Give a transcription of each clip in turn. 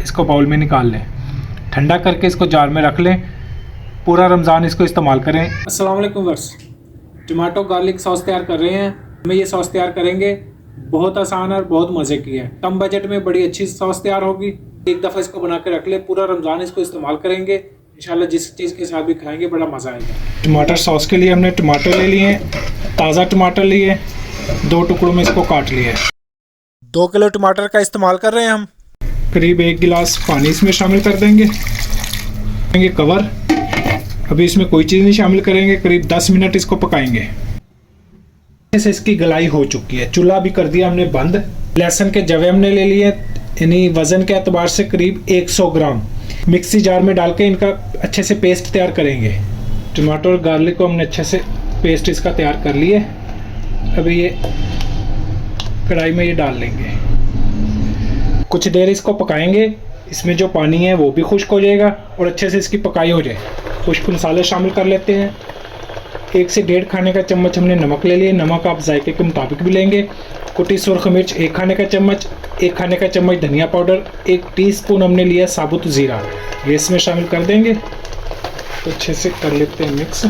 इसको बाउल में निकाल लें। ठंडा करके इसको जार में रख लें। पूरा रमज़ान इसको इस्तेमाल करें। अस्सलाम वालेकुम वर्स, टमाटो गार्लिक सॉस तैयार कर रहे हैं। हमें ये सॉस तैयार करेंगे, बहुत आसान और बहुत मज़े की है। कम बजट में बड़ी अच्छी सॉस तैयार होगी। एक दफ़ा इसको बना के रख ले, पूरा रमज़ान इसको इस्तेमाल करेंगे। इंशाल्लाह जिस चीज़ के साथ भी खाएंगे बड़ा मज़ा आएगा। टमाटर सॉस के लिए हमने टमाटर ले लिए, ताज़ा टमाटर लिए, 2 टुकड़ों में इसको काट लिया। 2 किलो टमाटर का इस्तेमाल कर रहे हैं हम। करीब 1 गिलास पानी इसमें शामिल कर देंगे कवर। अभी इसमें कोई चीज़ नहीं शामिल करेंगे। करीब 10 मिनट इसको पकाएंगे। से इसकी गलाई हो चुकी है। चूल्हा भी कर दिया हमने बंद। लहसुन के जवे हमने ले लिए, यानी वज़न के एतबार से करीब 100 ग्राम। मिक्सी जार में डाल के इनका अच्छे से पेस्ट तैयार करेंगे। टमाटर और गार्लिक को हमने अच्छे से पेस्ट इसका तैयार कर लिए। अभी ये कढ़ाई में ये डाल लेंगे। कुछ देर इसको पकाएंगे। इसमें जो पानी है वो भी खुश्क हो जाएगा और अच्छे से इसकी पकाई हो जाए। खुश्क मसाले शामिल कर लेते हैं। 1 से 1.5 खाने का चम्मच हमने नमक ले लिए। नमक आप जायके के मुताबिक भी लेंगे। कुटी सुर्ख मिर्च 1 खाने का चम्मच, 1 खाने का चम्मच धनिया पाउडर, 1 टीस्पून हमने लिया साबुत ज़ीरा, ये इसमें शामिल कर देंगे। तो अच्छे से कर लेते हैं मिक्स।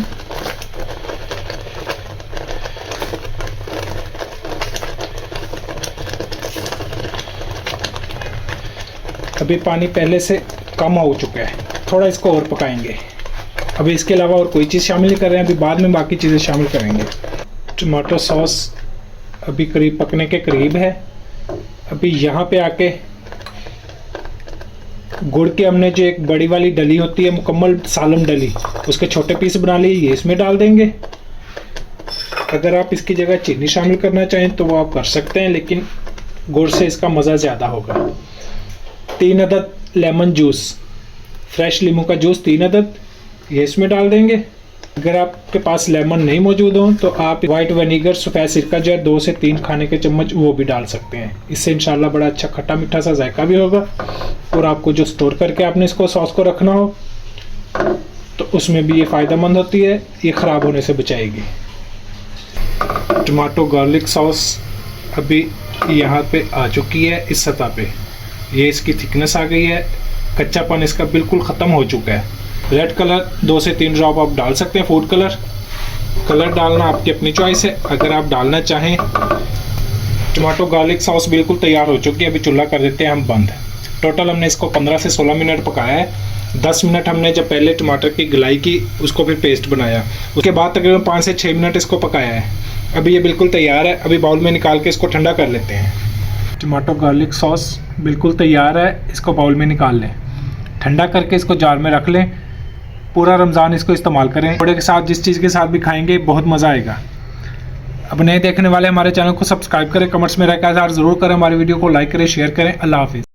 अभी पानी पहले से कम हो चुका है, थोड़ा इसको और पकाएंगे। अभी इसके अलावा और कोई चीज़ शामिल नहीं कर रहे हैं। अभी बाद में बाकी चीज़ें शामिल करेंगे। टमाटो सॉस अभी करीब पकने के करीब है। अभी यहाँ पे आके गुड़ के हमने जो एक बड़ी वाली डली होती है, मुकम्मल सालम डली, उसके छोटे पीस बना लिए, ये इसमें डाल देंगे। अगर आप इसकी जगह चीनी शामिल करना चाहें तो वो आप कर सकते हैं, लेकिन गुड़ से इसका मज़ा ज़्यादा होगा। 3 अदद लेमन जूस, फ्रेश नींबू का जूस 3 अदद, ये इसमें डाल देंगे। अगर आपके पास लेमन नहीं मौजूद हो तो आप वाइट विनेगर, सफ़ेद सिरका जो है 2 से 3 खाने के चम्मच वो भी डाल सकते हैं। इससे इंशाल्लाह बड़ा अच्छा खट्टा मीठा सा जायका भी होगा। और आपको जो स्टोर करके आपने इसको सॉस को रखना हो तो उसमें भी ये फ़ायदेमंद होती है, ये ख़राब होने से बचाएगी। टमाटो गार्लिक सॉस अभी यहाँ पे आ चुकी है। इस सतह पे ये इसकी थिकनेस आ गई है। कच्चापन इसका बिल्कुल ख़त्म हो चुका है। रेड कलर 2 से 3 ड्रॉप आप डाल सकते हैं। फूड कलर डालना आपकी अपनी चॉइस है, अगर आप डालना चाहें। टमाटो गार्लिक सॉस बिल्कुल तैयार हो चुकी है। अभी चूल्हा कर देते हैं हम बंद। टोटल हमने इसको 15 से 16 मिनट पकाया है। 10 मिनट हमने जब पहले टमाटर की गलाई की, उसको फिर पेस्ट बनाया, उसके बाद तकरीबन 5 से 6 मिनट इसको पकाया है। अभी ये बिल्कुल तैयार है। अभी बाउल में निकाल के इसको ठंडा कर लेते हैं। टमाटो गार्लिक सॉस बिल्कुल तैयार है। इसको बाउल में निकाल लें। ठंडा करके इसको जार में रख लें। पूरा रमज़ान इसको इस्तेमाल करें। बड़े के साथ जिस चीज़ के साथ भी खाएंगे बहुत मज़ा आएगा। अब नए देखने वाले हमारे चैनल को सब्सक्राइब करें, कमेंट्स में रहकर ज़रूर करें, हमारी वीडियो को लाइक करें, शेयर करें। अल्लाह हाफिज़।